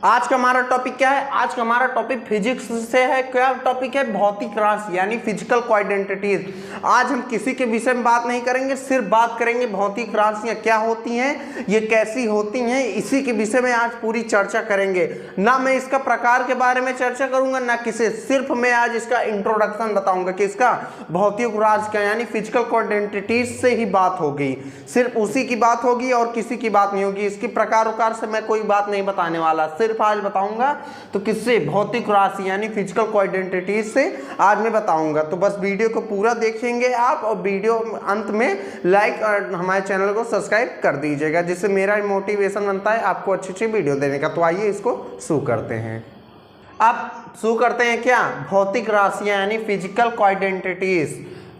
आज का हमारा टॉपिक क्या है? आज का हमारा टॉपिक फिजिक्स से है। क्या टॉपिक है? भौतिक राशि यानी फिजिकल क्वाड्रेंटिटीज। आज हम किसी के विषय में बात नहीं करेंगे, सिर्फ बात करेंगे भौतिक राशियां क्या होती हैं, ये कैसी होती हैं, इसी के विषय में आज पूरी चर्चा करेंगे। ना मैं इसका प्रकार के बारे में चर्चा करूंगा, ना किसी, सिर्फ मैं आज इसका इंट्रोडक्शन बताऊंगा कि इसका भौतिक राशि क्या यानी फिजिकल क्वाड्रेंटिटीज से ही बात होगी, सिर्फ उसी की बात होगी और किसी की बात नहीं होगी। इसकी प्रकार उकार से मैं कोई बात नहीं बताने वाला, सिर्फ आज बताऊंगा तो किससे? भौतिक राशि यानी फिजिकल क्वाड्रेंटिटीज से आज मैं बताऊंगा। तो बस वीडियो को पूरा देखेंगे आप और वीडियो अंत में लाइक और हमारे चैनल को सब्सक्राइब कर दीजिएगा, जिससे मेरा मोटिवेशन बनता है आपको अच्छी अच्छी वीडियो देने का। तो आइए इसको शुरू करते हैं। अब शुरू करते हैं क्या? भौतिक राशियां यानी फिजिकल क्वाड्रेंटिटीज।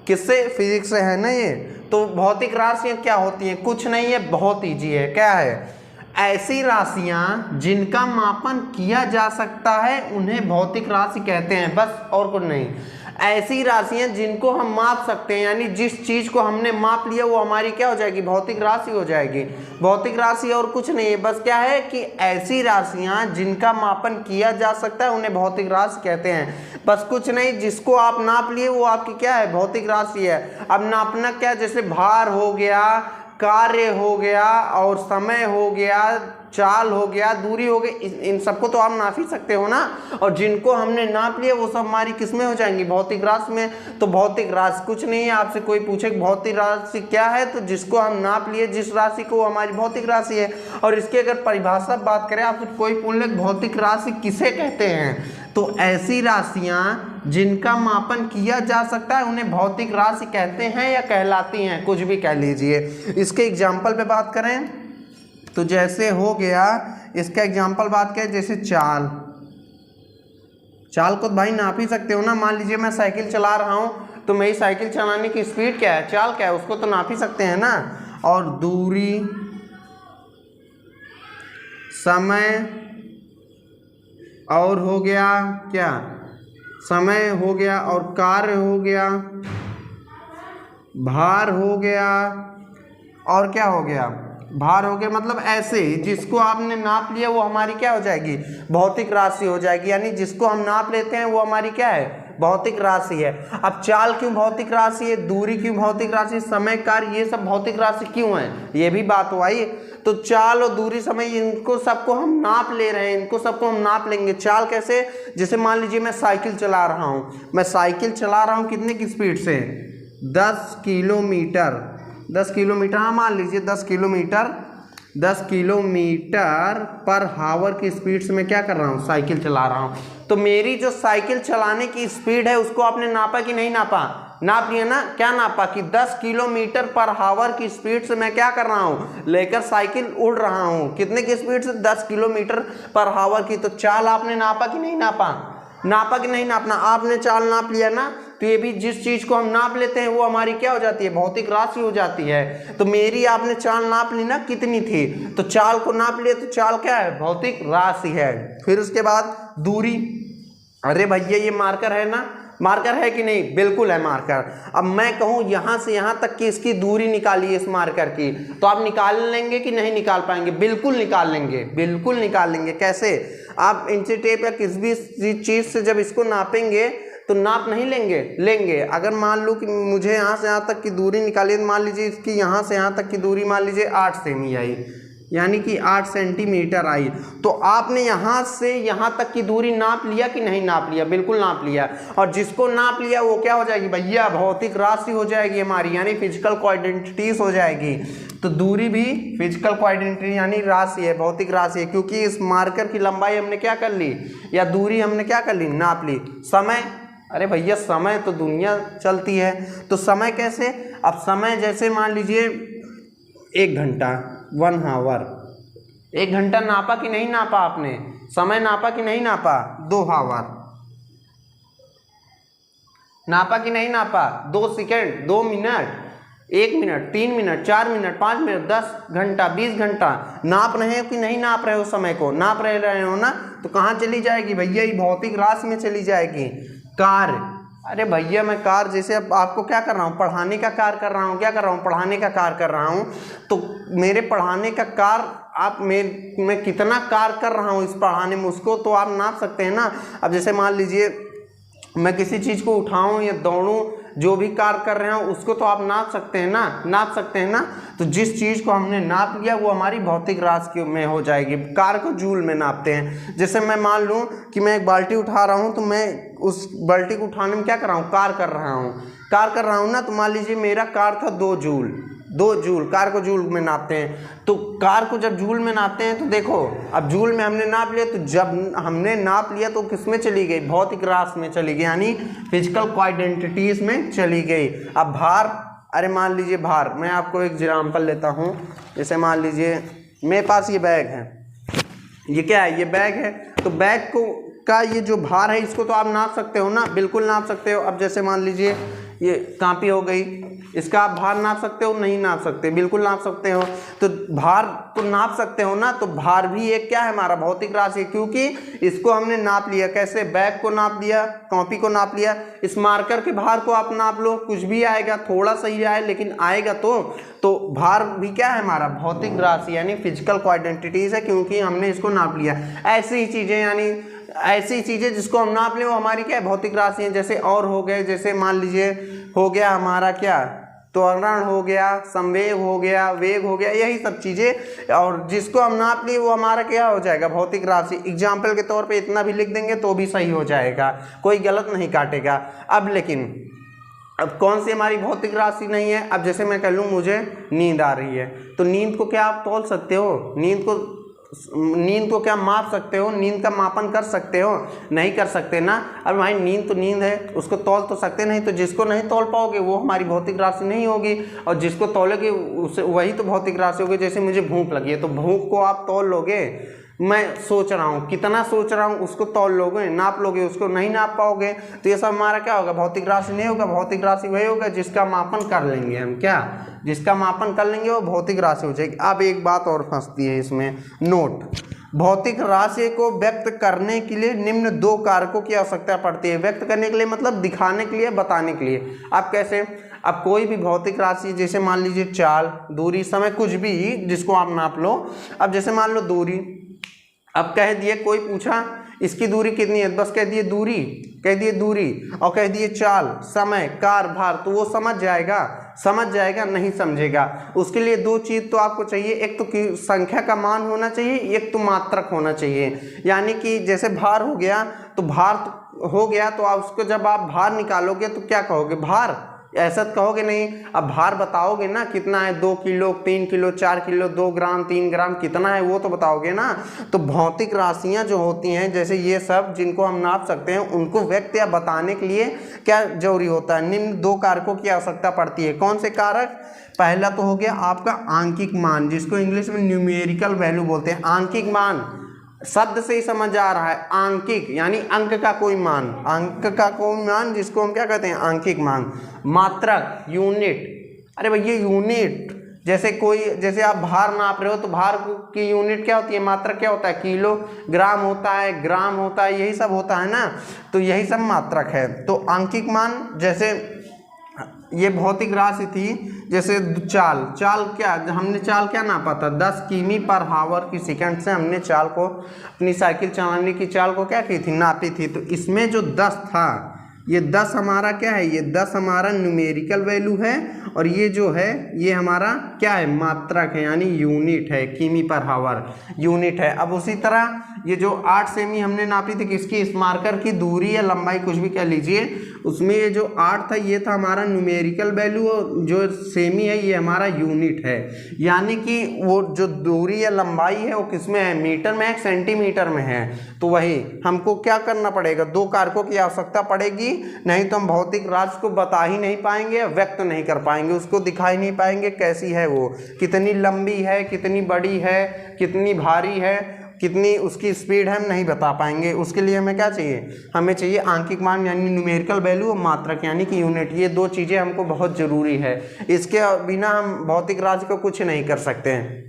किससे? फिजिक्स से है ना ये। तो भौतिक राशियां क्या होती हैं? कुछ नहीं है, बहुत ईजी है। क्या है? ऐसी राशियां जिनका मापन किया जा सकता है उन्हें भौतिक राशि कहते हैं, बस और कुछ नहीं। ऐसी राशियां जिनको हम माप सकते हैं यानी जिस चीज को हमने माप लिया वो हमारी क्या हो जाएगी? भौतिक राशि हो जाएगी। भौतिक राशि और कुछ नहीं है, बस क्या है कि ऐसी राशियां जिनका मापन किया जा सकता है उन्हें भौतिक राशि कहते हैं, बस कुछ नहीं। जिसको आप नाप लिए वो आपकी क्या है? भौतिक राशि है। अब नापना क्या? जैसे भार हो गया, कार्य हो गया और समय हो गया, चाल हो गया, दूरी हो गई, इन सबको तो आप नाप ही सकते हो ना। और जिनको हमने नाप लिया वो सब हमारी किसमें हो जाएंगी? भौतिक राशि में। तो भौतिक राशि कुछ नहीं है। आपसे कोई पूछे भौतिक राशि क्या है, तो जिसको हम नाप लिए जिस राशि को, वो हमारी भौतिक राशि है। और इसकी अगर परिभाषा बात करें, आपसे कोई पूछ ले भौतिक राशि किसे कहते हैं, तो ऐसी राशियां जिनका मापन किया जा सकता है उन्हें भौतिक राशि कहते हैं या कहलाती हैं, कुछ भी कह लीजिए। इसके एग्जाम्पल पे बात करें तो जैसे हो गया, इसका एग्जाम्पल बात करें जैसे चाल। चाल को भाई नाप ही सकते हो ना। मान लीजिए मैं साइकिल चला रहा हूँ तो मेरी साइकिल चलाने की स्पीड क्या है, चाल क्या है, उसको तो नाप ही सकते हैं ना। और दूरी, समय और हो गया क्या? समय हो गया और कार्य हो गया, भार हो गया और क्या हो गया? भार हो गया। मतलब ऐसे जिसको आपने नाप लिया वो हमारी क्या हो जाएगी? भौतिक राशि हो जाएगी। यानी जिसको हम नाप लेते हैं वो हमारी क्या है? भौतिक राशि है। अब चाल क्यों भौतिक राशि है, दूरी क्यों भौतिक राशि, समय, कार्य, ये सब भौतिक राशि क्यों है, ये भी बात हो आई। तो चाल और दूरी, समय, इनको सबको हम नाप ले रहे हैं, इनको सबको हम नाप लेंगे। चाल कैसे? जैसे मान लीजिए मैं साइकिल चला रहा हूँ, मैं साइकिल चला रहा हूँ कितने की स्पीड से? 10 किलोमीटर। 10 किलोमीटर, हाँ मान लीजिए 10 किलोमीटर, 10 किलोमीटर पर हावर की स्पीड से मैं क्या कर रहा हूँ? साइकिल चला रहा हूँ। तो मेरी जो साइकिल चलाने की स्पीड है उसको आपने नापा कि नहीं नापा? नाप लिया ना। क्या नापा कि 10 किलोमीटर पर हावर की स्पीड से मैं क्या कर रहा हूँ? लेकर साइकिल उड़ रहा हूँ। कितने की स्पीड से? 10 किलोमीटर पर हावर की। तो चाल आपने नापा कि नहीं नापा? नापा कि नहीं नापना? आपने चाल नाप लिया ना। तो ये भी जिस चीज को हम नाप लेते हैं वो हमारी क्या हो जाती है? भौतिक राशि हो जाती है। तो मेरी आपने चाल नाप ली ना, कितनी थी, तो चाल को नाप लिया, तो चाल क्या है? भौतिक राशि है। फिर उसके बाद दूरी। अरे भैया ये मार्कर है ना, मार्कर है कि नहीं? बिल्कुल है मार्कर। अब मैं कहूँ यहाँ से यहाँ तक की इसकी दूरी निकालिए इस मार्कर की, तो आप निकाल लेंगे कि नहीं निकाल पाएंगे? बिल्कुल निकाल लेंगे, बिल्कुल निकाल लेंगे। कैसे? आप इंची टेप या किसी भी चीज़ से जब इसको नापेंगे तो नाप नहीं लेंगे? लेंगे। अगर मान लो कि मुझे यहाँ से यहाँ तक की दूरी निकालिए, मान लीजिए इसकी यहाँ से यहाँ तक की दूरी मान लीजिए 8 सेमी आई, यानी कि 8 सेंटीमीटर आई। तो आपने यहाँ से यहाँ तक की दूरी नाप लिया कि नहीं नाप लिया? बिल्कुल नाप लिया। और जिसको नाप लिया वो क्या हो जाएगी भैया? भौतिक राशि हो जाएगी हमारी, यानी फिजिकल क्वाड्रेंटिटीज हो जाएगी। तो दूरी भी फिजिकल क्वाड्रेंटिटी यानी राशि है, भौतिक राशि है, क्योंकि इस मार्कर की लंबाई हमने क्या कर ली, या दूरी हमने क्या कर ली? नाप ली। समय, अरे भैया समय तो दुनिया चलती है, तो समय कैसे? अब समय जैसे मान लीजिए 1 घंटा, 1 आवर। 1 घंटा नापा कि नहीं नापा आपने? समय नापा कि नहीं नापा? 2 आवर। नापा कि नहीं नापा? 2 second, 2 minute, 1 minute, 3 minute, 4 minute, 5 minute, 10 घंटा, 20 घंटा। नाप रहे हो कि नहीं नाप रहे हो? समय को नाप रहे हो ना। तो कहाँ चली जाएगी भैया? ये भौतिक राशि में चली जाएगी। कार्य, अरे भैया मैं कार्य, जैसे अब आपको क्या कर रहा हूँ? पढ़ाने का कार्य कर रहा हूँ। क्या कर रहा हूँ? पढ़ाने का कार्य कर रहा हूँ। तो मेरे पढ़ाने का कार्य आप मैं कितना कार्य कर रहा हूँ इस पढ़ाने में, उसको तो आप नाप सकते हैं ना। अब जैसे मान लीजिए मैं किसी चीज़ को उठाऊं या दौड़ूं, जो भी कार्य कर रहे हो उसको तो आप नाप सकते हैं ना। तो जिस चीज़ को हमने नाप लिया वो हमारी भौतिक राशि में हो जाएगी। कार्य को जूल में नापते हैं। जैसे मैं मान लूँ कि मैं एक बाल्टी उठा रहा हूँ, तो मैं उस बाल्टी को उठाने में क्या कर रहा हूँ, कार्य कर रहा हूँ ना। तो मान लीजिए मेरा कार्य था 2 जूल, कार को जूल में नापते हैं। तो कार को जब जूल में नापते हैं तो देखो, अब जूल में हमने नाप लिया, तो जब हमने नाप लिया तो किस में चली गई, भौतिक राशि में चली गई, यानी फिजिकल क्वांटिटीज में चली गई। अब भार, अरे मान लीजिए भार, मैं आपको एक एग्जाम्पल लेता हूँ। जैसे मान लीजिए मेरे पास ये बैग है, ये क्या है, ये बैग है। तो बैग का ये जो भार है इसको तो आप नाप सकते हो ना, बिल्कुल नाप सकते हो। अब जैसे मान लीजिए ये कापी हो गई, इसका आप भार नाप सकते हो, नहीं नाप सकते, बिल्कुल नाप सकते हो। तो भार तो नाप सकते हो ना। तो भार भी एक क्या है, हमारा भौतिक राशि है, क्योंकि इसको हमने नाप लिया। कैसे, बैग को नाप लिया, कॉपी को नाप लिया। इस मार्कर के भार को आप नाप लो, कुछ भी आएगा, थोड़ा सा ही आए लेकिन आएगा। तो भार भी क्या है, हमारा भौतिक राशि यानी फिजिकल क्वांटिटीज है, क्योंकि हमने इसको नाप लिया। ऐसी ही चीज़ें, यानी ऐसी चीज़ें जिसको हम नाप लें वो हमारी क्या है, भौतिक राशि है। जैसे और हो गए, जैसे मान लीजिए हो गया हमारा क्या, त्वरण हो गया, संवेग हो गया, वेग हो गया, यही सब चीज़ें। और जिसको हम नाप लिए वो हमारा क्या हो जाएगा, भौतिक राशि। एग्जाम्पल के तौर पे इतना भी लिख देंगे तो भी सही हो जाएगा, कोई गलत नहीं काटेगा। अब कौन सी हमारी भौतिक राशि नहीं है। अब जैसे मैं कह लूँ मुझे नींद आ रही है, तो नींद को क्या आप तौल सकते हो, नींद को क्या माप सकते हो, नींद का मापन कर सकते हो, नहीं कर सकते ना। अब भाई नींद तो नींद है, उसको तौल तो सकते नहीं। तो जिसको नहीं तौल पाओगे वो हमारी भौतिक राशि नहीं होगी, और जिसको तौलोगे उसे वही तो भौतिक राशि होगी। जैसे मुझे भूख लगी है, तो भूख को आप तौल लोगे, मैं सोच रहा हूँ, कितना सोच रहा हूँ उसको तौल लोगे, नाप लोगे, उसको नहीं नाप पाओगे। तो ये सब हमारा क्या होगा, भौतिक राशि नहीं होगा। भौतिक राशि वही होगा जिसका मापन कर लेंगे हम, क्या, जिसका मापन कर लेंगे वो भौतिक राशि हो जाएगी। अब एक बात और फंसती है इसमें, नोट, भौतिक राशि को व्यक्त करने के लिए निम्न 2 कारकों की आवश्यकता पड़ती है। व्यक्त करने के लिए मतलब दिखाने के लिए, बताने के लिए। अब कैसे, अब कोई भी भौतिक राशि, जैसे मान लीजिए चाल, दूरी, समय, कुछ भी जिसको आप नाप लो। अब जैसे मान लो दूरी, अब कह दिए, कोई पूछा इसकी दूरी कितनी है, बस कह दिए दूरी, और कह दिए चाल, समय, कार, भार, तो वो समझ जाएगा, नहीं समझेगा। उसके लिए 2 चीज़ तो आपको चाहिए, एक तो संख्या का मान होना चाहिए, एक तो मात्रक होना चाहिए। यानी कि जैसे भार हो गया, तो भार हो गया, तो आप उसको जब आप भार निकालोगे तो क्या कहोगे, भार, ऐसा तो कहोगे नहीं। अब भार बताओगे ना, कितना है, 2 किलो, 3 किलो, 4 किलो, 2 ग्राम, 3 ग्राम, कितना है वो तो बताओगे ना। तो भौतिक राशियां जो होती हैं, जैसे ये सब जिनको हम नाप सकते हैं, उनको व्यक्त या बताने के लिए क्या जरूरी होता है, निम्न 2 कारकों की आवश्यकता पड़ती है। कौन से कारक, पहला तो हो गया आपका आंकिक मान, जिसको इंग्लिश में न्यूमेरिकल वैल्यू बोलते हैं। आंकिक मान शब्द से ही समझ आ रहा है, आंकिक यानी अंक का कोई मान, जिसको हम क्या कहते हैं, आंकिक मान। मात्रक, यूनिट, अरे भैया यूनिट, जैसे आप भार नाप रहे हो, तो भार की यूनिट क्या होती है, मात्रक क्या होता है, किलो, ग्राम होता है, ग्राम होता है, यही सब होता है ना। तो यही सब मात्रक है। तो आंकिक मान, जैसे ये भौतिक राशि थी, जैसे चाल क्या, हमने चाल क्या नापा था, 10 किमी पर हावर की सेकंड से हमने चाल को, अपनी साइकिल चलाने की चाल को क्या की थी, नापी थी। तो इसमें जो 10 था, ये 10 हमारा क्या है, ये 10 हमारा न्यूमेरिकल वैल्यू है, और ये जो है ये हमारा क्या है, मात्रक है, यानी यूनिट है, किमी पर हावर यूनिट है। अब उसी तरह ये जो 8 सेमी हमने नापी थी किसकी, इस मार्कर की दूरी या लंबाई, कुछ भी कह लीजिए, उसमें ये जो 8 था ये था हमारा न्यूमेरिकल वैल्यू, और जो सेमी है ये हमारा यूनिट है। यानी कि वो जो दूरी या लंबाई है वो किस में है, मीटर में है, सेंटीमीटर में है। तो वही हमको क्या करना पड़ेगा, 2 कारकों की आवश्यकता पड़ेगी, नहीं तो हम भौतिक राशि को बता ही नहीं पाएंगे, व्यक्त नहीं कर पाएंगे, उसको दिखाई नहीं पाएंगे कैसी है वो, कितनी लंबी है, कितनी बड़ी है, कितनी भारी है, कितनी उसकी स्पीड है, हम नहीं बता पाएंगे। उसके लिए हमें क्या चाहिए, हमें चाहिए आंकिक मान यानी न्यूमेरिकल वैल्यू, और मात्रक यानी कि यूनिट। ये 2 चीज़ें हमको बहुत ज़रूरी है, इसके बिना हम भौतिक राशि को कुछ नहीं कर सकते हैं।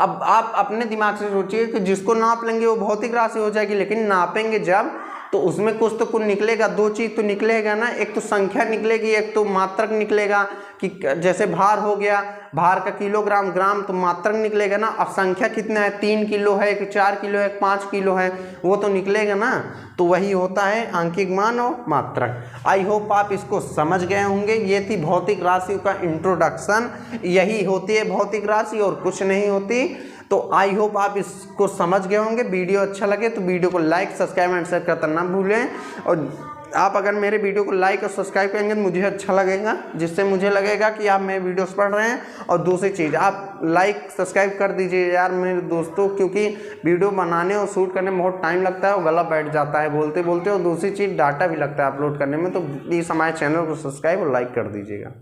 अब आप अपने दिमाग से सोचिए कि जिसको नाप लेंगे वो भौतिक राशि हो जाएगी, लेकिन नापेंगे जब तो उसमें कुछ तो कुछ निकलेगा, 2 चीज़ तो निकलेगा ना, एक तो संख्या निकलेगी, एक तो मात्रक निकलेगा। कि जैसे भार हो गया, भार का किलोग्राम, ग्राम तो मात्रक निकलेगा ना। अब संख्या कितना है, 3 किलो है, 4 किलो है, 5 किलो है, वो तो निकलेगा ना। तो वही होता है आंकिक मान और मात्रक। आई होप आप इसको समझ गए होंगे। ये थी भौतिक राशियों का इंट्रोडक्शन। यही होती है भौतिक राशि और कुछ नहीं होती। तो आई होप आप इसको समझ गए होंगे। वीडियो अच्छा लगे तो वीडियो को लाइक, सब्सक्राइब एंड शेयर करना ना भूलें। और आप अगर मेरे वीडियो को लाइक और सब्सक्राइब करेंगे तो मुझे अच्छा लगेगा, जिससे मुझे लगेगा कि आप मेरे वीडियोस पढ़ रहे हैं। और दूसरी चीज़, आप लाइक सब्सक्राइब कर दीजिए यार मेरे दोस्तों, क्योंकि वीडियो बनाने और शूट करने में बहुत टाइम लगता है और गला बैठ जाता है बोलते बोलते। और दूसरी चीज़, डाटा भी लगता है अपलोड करने में। तो प्लीज़ हमारे चैनल को सब्सक्राइब और लाइक कर दीजिएगा।